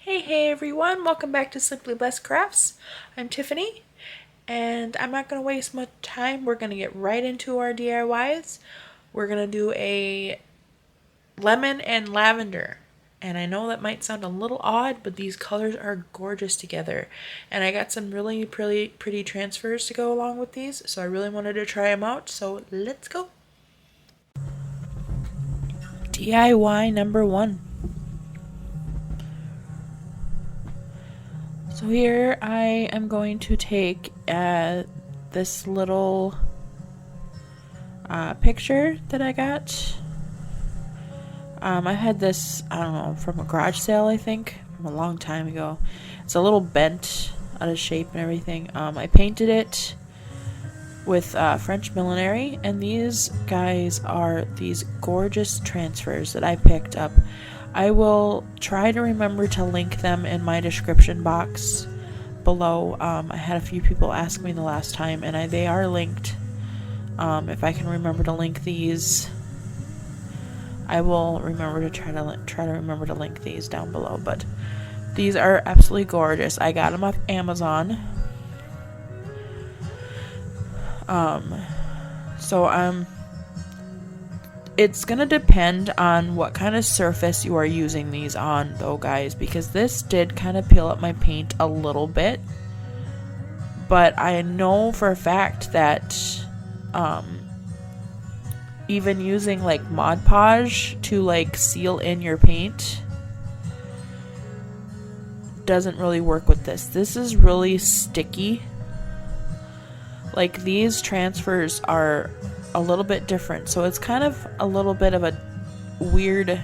Hey everyone, welcome back to Simply Blessed Crafts. I'm Tiffany, and I'm not going to waste much time. We're going to get right into our DIYs. We're going to do a lemon and lavender. And I know that might sound a little odd, but these colors are gorgeous together. And I got some really pretty transfers to go along with these, so I really wanted to try them out. So let's go. DIY number 1. So here I am going to take this little picture that I got. I had this, I don't know, from a garage sale, I think, from a long time ago. It's a little bent out of shape and everything. I painted it with French millinery, and these guys are these gorgeous transfers that I picked up. I will try to remember to link them in my description box below. I had a few people ask me the last time, and they are linked. If I can remember to link these, I will remember to try to remember to link these down below. But these are absolutely gorgeous. I got them off Amazon. It's gonna depend on what kind of surface you are using these on, though, guys, because this did kind of peel up my paint a little bit. But I know for a fact that even using like Mod Podge to like seal in your paint doesn't really work with this. This is really sticky. Like, these transfers are a little bit different, so it's kind of a little bit of a weird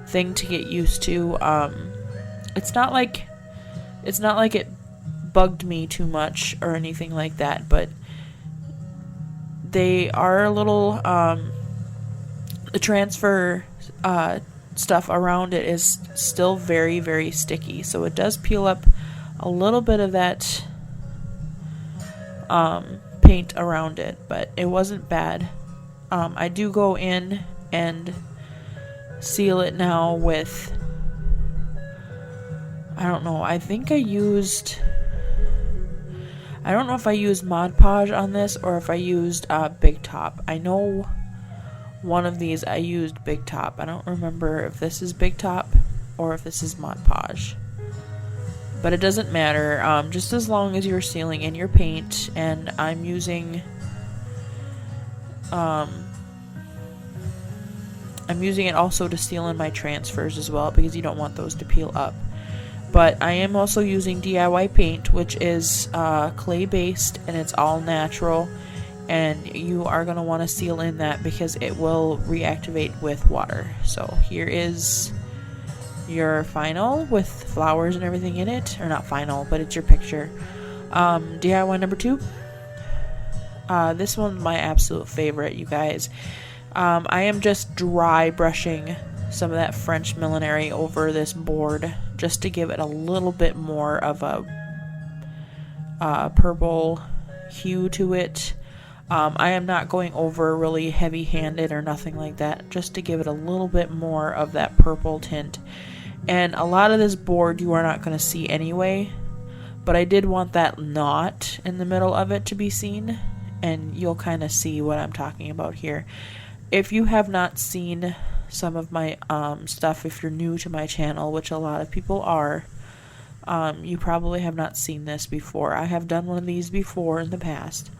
thing to get used to. It's not like it bugged me too much or anything like that, but they are a little the transfer stuff around it is still very sticky, so it does peel up a little bit of that paint around it, but it wasn't bad. I do go in and seal it now with, I don't know, I don't know if I used Mod Podge on this or if I used Big Top. I know one of these I used Big Top. I don't remember if this is Big Top or if this is Mod Podge. But it doesn't matter, just as long as you're sealing in your paint. And I'm using it also to seal in my transfers as well, because you don't want those to peel up. But I am also using DIY paint, which is clay based, and it's all natural, and you are going to want to seal in that because it will reactivate with water. So here is your final with flowers and everything in it, or not final, but it's your picture. DIY number 2. This one's my absolute favorite, you guys. I am just dry brushing some of that French millinery over this board just to give it a little bit more of a purple hue to it. I am not going over really heavy-handed or nothing like that, just to give it a little bit more of that purple tint. And a lot of this board you are not going to see anyway, but I did want that knot in the middle of it to be seen, and you'll kind of see what I'm talking about here. If you have not seen some of my stuff, if you're new to my channel, which a lot of people are, you probably have not seen this before. I have done one of these before in the past.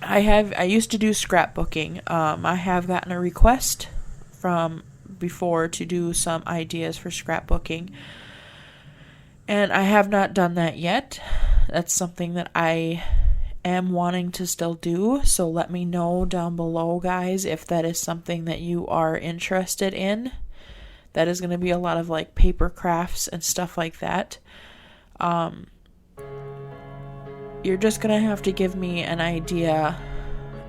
I used to do scrapbooking. I have gotten a request from before to do some ideas for scrapbooking, and I have not done that yet. That's something that I am wanting to still do, so let me know down below, guys, if that is something that you are interested in. That is going to be a lot of like paper crafts and stuff like that. You're just going to have to give me an idea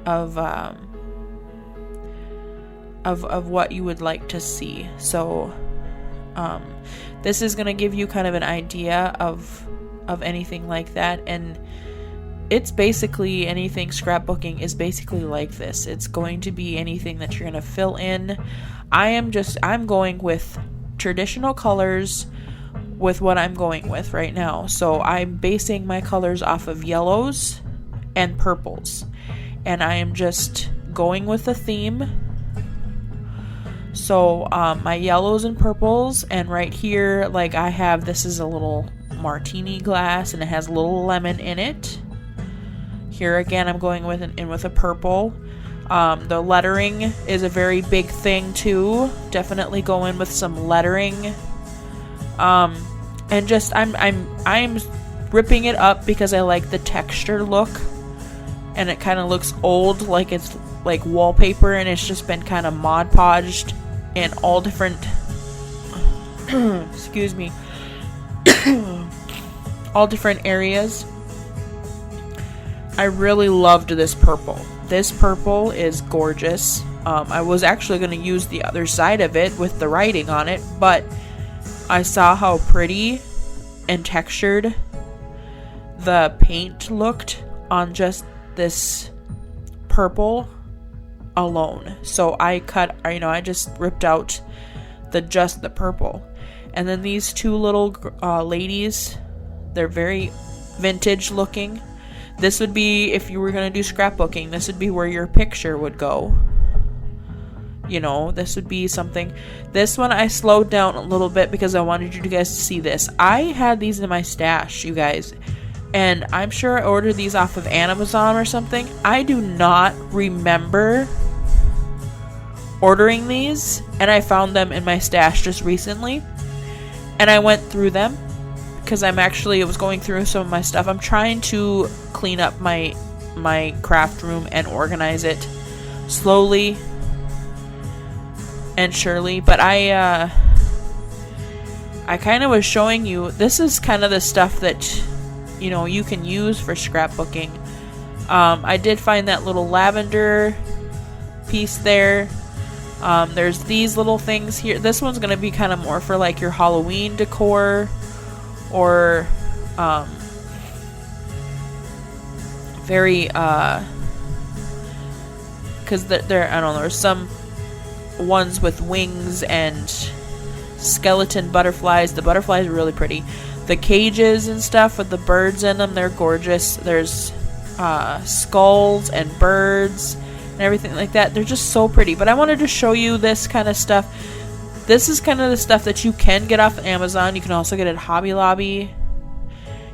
of what you would like to see. So this is going to give you kind of an idea of anything like that, and it's basically anything. Scrapbooking is basically like this. It's going to be anything that you're going to fill in. I'm going with traditional colors with what I'm going with right now. So I'm basing my colors off of yellows and purples, and I am just going with the theme. So my yellows and purples, and right here, like I have, this is a little martini glass and it has a little lemon in it. Here again, I'm going with in with a purple. The lettering is a very big thing too. Definitely go in with some lettering. And just I'm ripping it up because I like the texture look, and it kind of looks old, like it's like wallpaper, and it's just been kind of Mod Podged in all different excuse me all different areas. I really loved this purple. This purple is gorgeous. I was actually going to use the other side of it with the writing on it, but I saw how pretty and textured the paint looked on just this purple alone. So I just ripped out just the purple. And then these two little ladies, they're very vintage looking. This would be, if you were going to do scrapbooking, this would be where your picture would go. You know, this would be something. This one I slowed down a little bit because I wanted you guys to see this. I had these in my stash, you guys. And I'm sure I ordered these off of Amazon or something. I do not remember ordering these. And I found them in my stash just recently. And I went through them because I was going through some of my stuff. I'm trying to clean up my craft room and organize it slowly and surely. But I kind of was showing you, this is kind of the stuff that, you know, you can use for scrapbooking. I did find that little lavender piece there. There's these little things here. This one's going to be kind of more for like your Halloween decor, or very because there, I don't know, there's some ones with wings and skeleton butterflies. The butterflies are really pretty. The cages and stuff with the birds in them, they're gorgeous. There's skulls and birds and everything like that. They're just so pretty. But I wanted to show you this kind of stuff. This is kind of the stuff that you can get off Amazon. You can also get it at Hobby Lobby.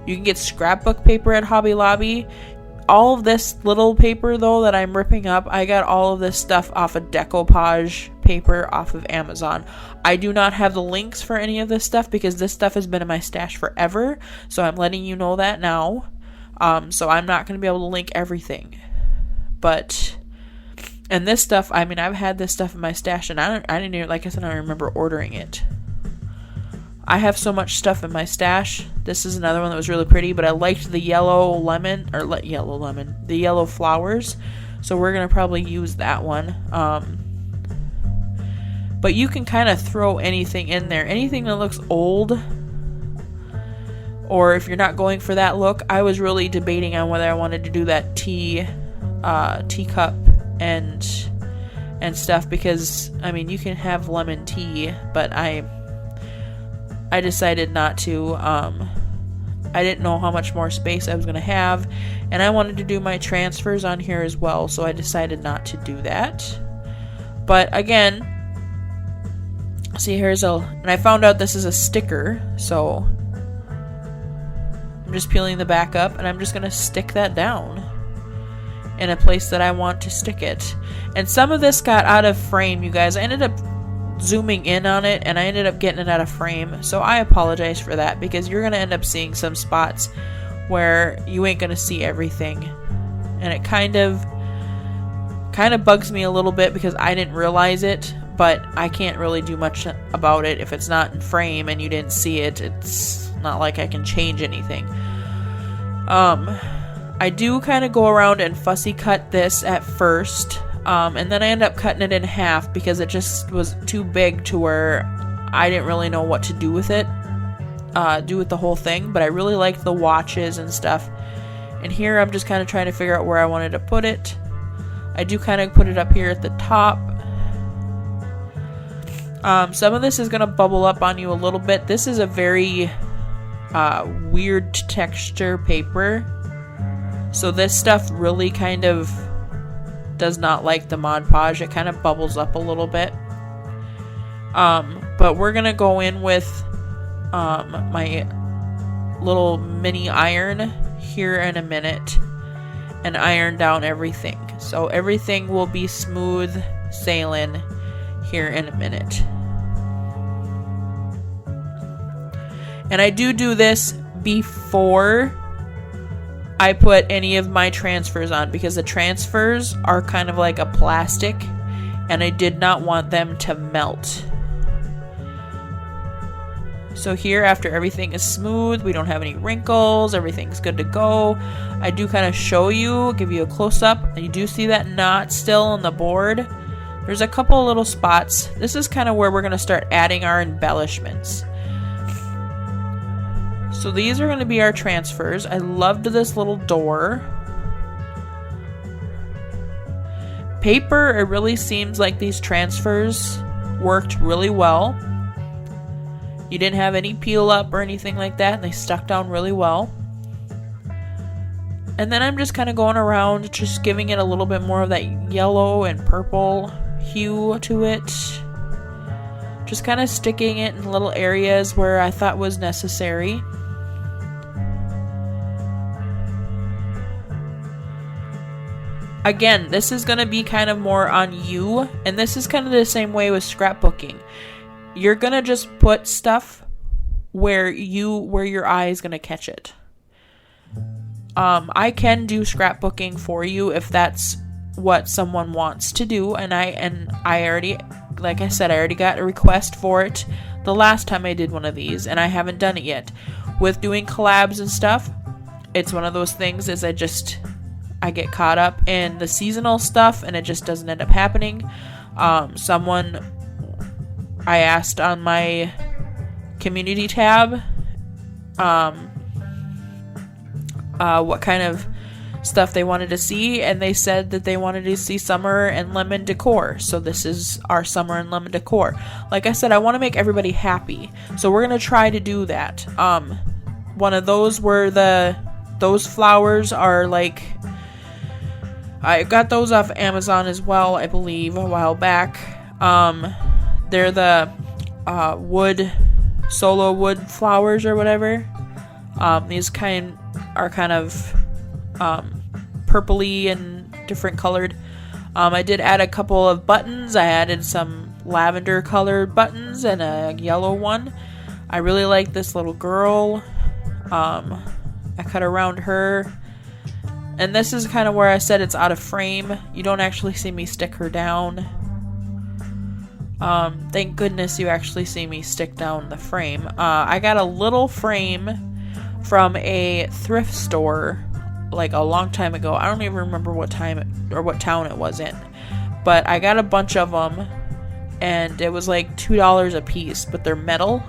You can get scrapbook paper at Hobby Lobby. All of this little paper, though, that I'm ripping up, I got all of this stuff off of decoupage paper off of Amazon. I do not have the links for any of this stuff because this stuff has been in my stash forever. So I'm letting you know that now. So I'm not going to be able to link everything. But... and this stuff, I mean, I've had this stuff in my stash, and I didn't even, like I said, I don't remember ordering it. I have so much stuff in my stash. This is another one that was really pretty, but I liked the yellow the yellow flowers, so we're going to probably use that one. But you can kind of throw anything in there. Anything that looks old, or if you're not going for that look, I was really debating on whether I wanted to do that teacup and stuff, because I mean, you can have lemon tea, but I decided not to. I didn't know how much more space I was going to have, and I wanted to do my transfers on here as well, so I decided not to do that. But again, see, and I found out this is a sticker, so I'm just peeling the back up, and I'm just going to stick that down in a place that I want to stick it. And some of this got out of frame, you guys. I ended up zooming in on it, and I ended up getting it out of frame, so I apologize for that, because you're going to end up seeing some spots where you ain't going to see everything. And it kind of bugs me a little bit because I didn't realize it, but I can't really do much about it. If it's not in frame and you didn't see it, it's not like I can change anything. I do kind of go around and fussy cut this at first, and then I end up cutting it in half because it just was too big to where I didn't really know what to do with it, do with the whole thing, but I really liked the watches and stuff. And here I'm just kind of trying to figure out where I wanted to put it. I do kind of put it up here at the top. Some of this is going to bubble up on you a little bit. This is a very weird texture paper. So this stuff really kind of does not like the Mod Podge. It kind of bubbles up a little bit. But we're going to go in with my little mini iron here in a minute and iron down everything. So everything will be smooth sailing here in a minute. And I do this before I put any of my transfers on, because the transfers are kind of like a plastic and I did not want them to melt. So here, after everything is smooth, we don't have any wrinkles, everything's good to go, I do kind of show you, give you a close-up, and you do see that knot still on the board. There's a couple little spots. This is kind of where we're going to start adding our embellishments. So these are going to be our transfers. I loved this little door. Paper, it really seems like these transfers worked really well. You didn't have any peel up or anything like that, and they stuck down really well. And then I'm just kind of going around, just giving it a little bit more of that yellow and purple hue to it. Just kind of sticking it in little areas where I thought was necessary. Again, this is going to be kind of more on you, and this is kind of the same way with scrapbooking. You're going to just put stuff where your eye is going to catch it. I can do scrapbooking for you if that's what someone wants to do, and I already, like I said, I already got a request for it the last time I did one of these, and I haven't done it yet. With doing collabs and stuff, it's one of those things is I get caught up in the seasonal stuff and it just doesn't end up happening. Someone I asked on my community tab what kind of stuff they wanted to see, and they said that they wanted to see summer and lemon decor. So this is our summer and lemon decor. Like I said, I want to make everybody happy, so we're gonna try to do that. One of those where those flowers are like, I got those off Amazon as well, I believe, a while back. They're the solo wood flowers or whatever. These are kind of purpley and different colored. I did add a couple of buttons. I added some lavender colored buttons and a yellow one. I really like this little girl. I cut around her. And this is kind of where I said it's out of frame. You don't actually see me stick her down. Thank goodness you actually see me stick down the frame. I got a little frame from a thrift store like a long time ago. I don't even remember what town it was in. But I got a bunch of them and it was like $2 a piece, but they're metal.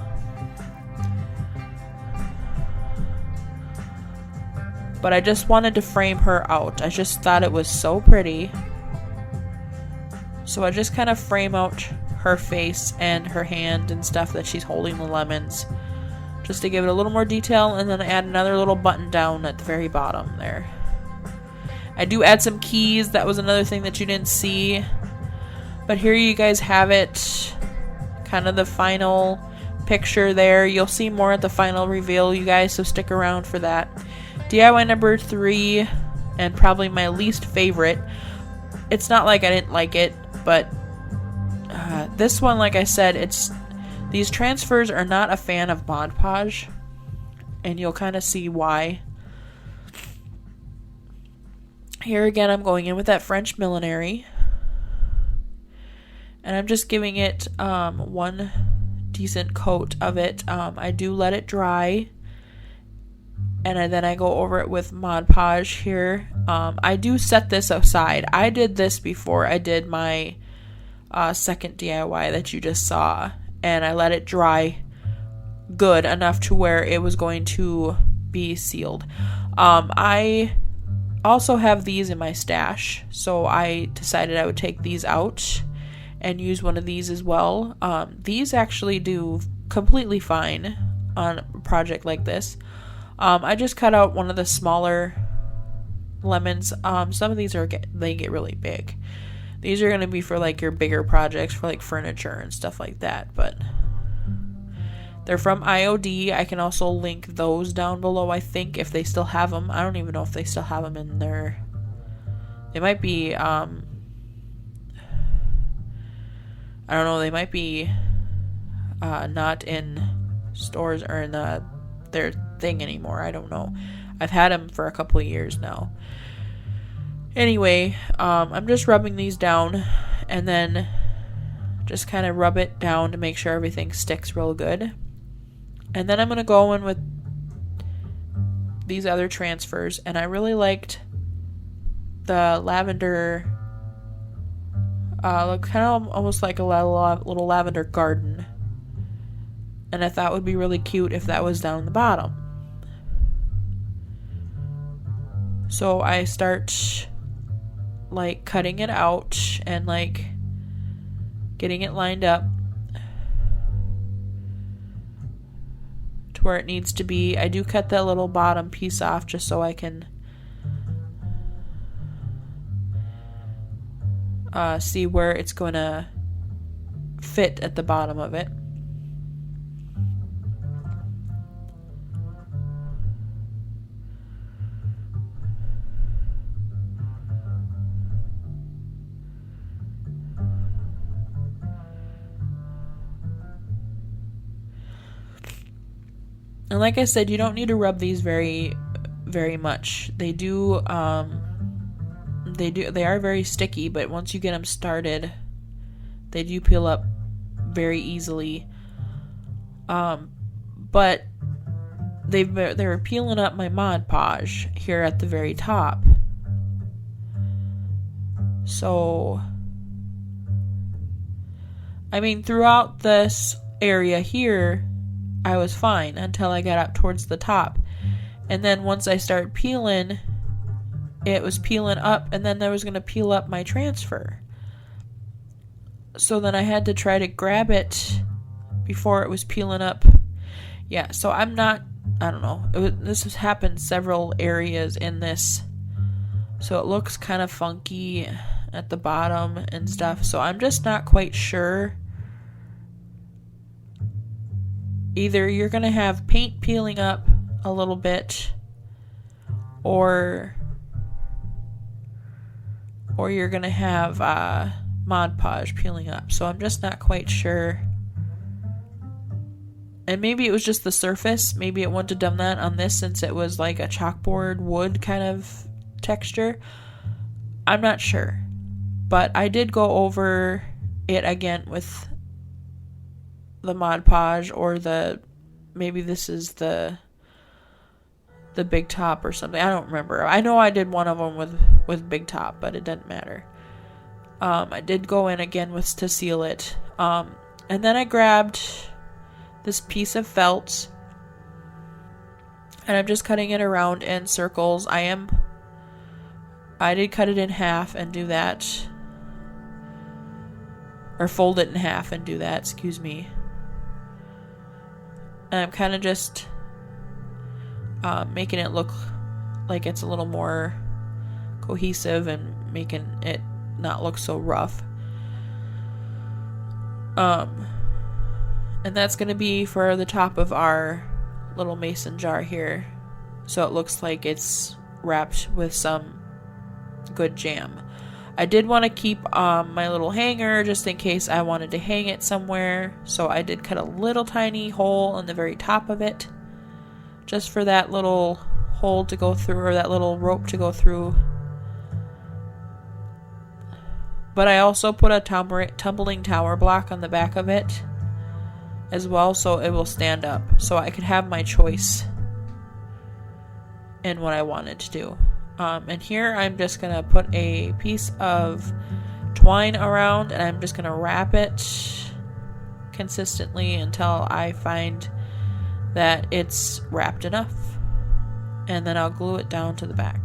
But I just wanted to frame her out. I just thought it was so pretty. So I just kind of frame out her face and her hand and stuff that she's holding the lemons. Just to give it a little more detail, and then add another little button down at the very bottom there. I do add some keys. That was another thing that you didn't see. But here you guys have it. Kind of the final picture there. You'll see more at the final reveal, you guys, so stick around for that. DIY number 3, and probably my least favorite. It's not like I didn't like it, but this one, like I said, these transfers are not a fan of Mod Podge, and you'll kind of see why. Here again, I'm going in with that French millinery, and I'm just giving it one decent coat of it. I do let it dry, and then I go over it with Mod Podge here. I do set this aside. I did this before I did my second DIY that you just saw, and I let it dry good enough to where it was going to be sealed. I also have these in my stash, so I decided I would take these out and use one of these as well. These actually do completely fine on a project like this. I just cut out one of the smaller lemons. Some of these they get really big. These are going to be for like your bigger projects, for like furniture and stuff like that, but they're from IOD. I can also link those down below, I think, if they still have them. I don't even know if they still have them in their... They might be, I don't know, they might be not in stores or in their thing anymore. I don't know. I've had them for a couple of years now. Anyway, I'm just rubbing these down, and then just kind of rub it down to make sure everything sticks real good. And then I'm going to go in with these other transfers, and I really liked the lavender, kind of almost like a little lavender garden. And I thought it would be really cute if that was down the bottom. So I start like cutting it out and like getting it lined up to where it needs to be. I do cut that little bottom piece off just so I can see where it's going to fit at the bottom of it. And like I said, you don't need to rub these very, very much. They are very sticky, but once you get them started, they do peel up very easily. But they were peeling up my Mod Podge here at the very top. So, I mean, throughout this area here, I was fine until I got up towards the top. And then once I started peeling, it was peeling up, and then I was going to peel up my transfer. So then I had to try to grab it before it was peeling up. Yeah, so I don't know. This has happened several areas in this. So it looks kind of funky at the bottom and stuff. So I'm just not quite sure. Either you're going to have paint peeling up a little bit, or you're going to have Mod Podge peeling up. So I'm just not quite sure. And maybe it was just the surface. Maybe it wouldn't have done that on this since it was like a chalkboard wood kind of texture. I'm not sure. But I did go over it again with the Mod Podge, or maybe this is the Big Top or something. I don't remember. I know I did one of them with Big Top, but it didn't matter. I did go in again to seal it. And then I grabbed this piece of felt, and I'm just cutting it around in circles. I did cut it in half and do that. Or fold it in half and do that, excuse me. And I'm kind of just making it look like it's a little more cohesive and making it not look so rough. And that's going to be for the top of our little mason jar here. So it looks like it's wrapped with some good jam. I did want to keep my little hanger just in case I wanted to hang it somewhere. So I did cut a little tiny hole in the very top of it, just for that little hole to go through, or that little rope to go through. But I also put a tumbling tower block on the back of it as well, so it will stand up. So I could have my choice in what I wanted to do. And here I'm just going to put a piece of twine around, and I'm just going to wrap it consistently until I find that it's wrapped enough. And then I'll glue it down to the back.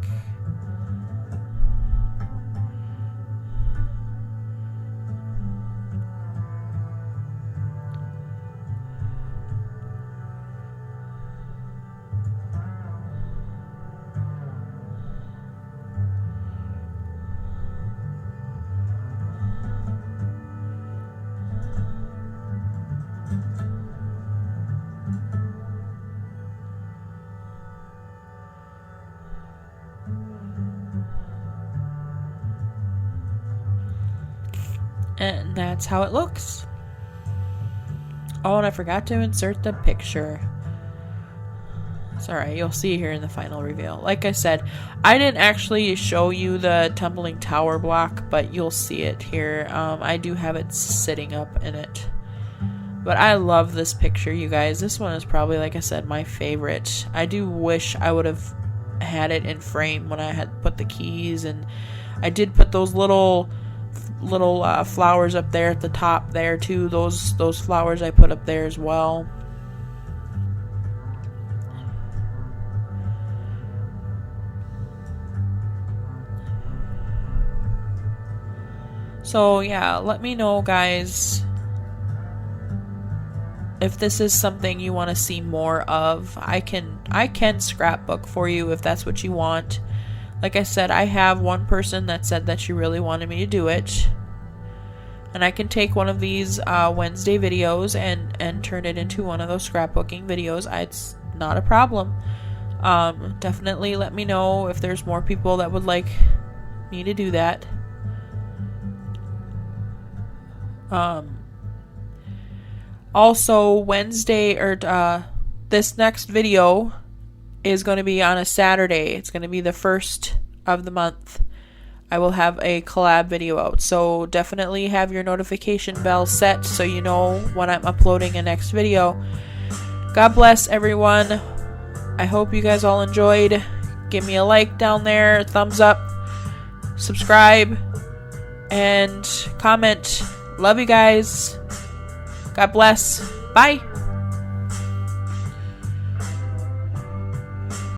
And that's how it looks. Oh, and I forgot to insert the picture. It's alright, you'll see here in the final reveal. Like I said, I didn't actually show you the tumbling tower block, but you'll see it here. I do have it sitting up in it. But I love this picture, you guys. This one is probably, like I said, my favorite. I do wish I would have had it in frame when I had put the keys, and I did put those little flowers up there at the top there too. Those flowers I put up there as well. So yeah, let me know, guys, if this is something you want to see more of. I can scrapbook for you if that's what you want. Like I said, I have one person that said that she really wanted me to do it. And I can take one of these Wednesday videos and turn it into one of those scrapbooking videos. It's not a problem. Definitely let me know if there's more people that would like me to do that. Also, Wednesday, or this next video is going to be on a Saturday. It's going to be the 1st of the month. I will have a collab video out, so definitely have your notification bell set so you know when I'm uploading a next video. God bless everyone. I hope you guys all enjoyed. Give me a like down there, thumbs up, subscribe, and comment. Love you guys. God bless. Bye.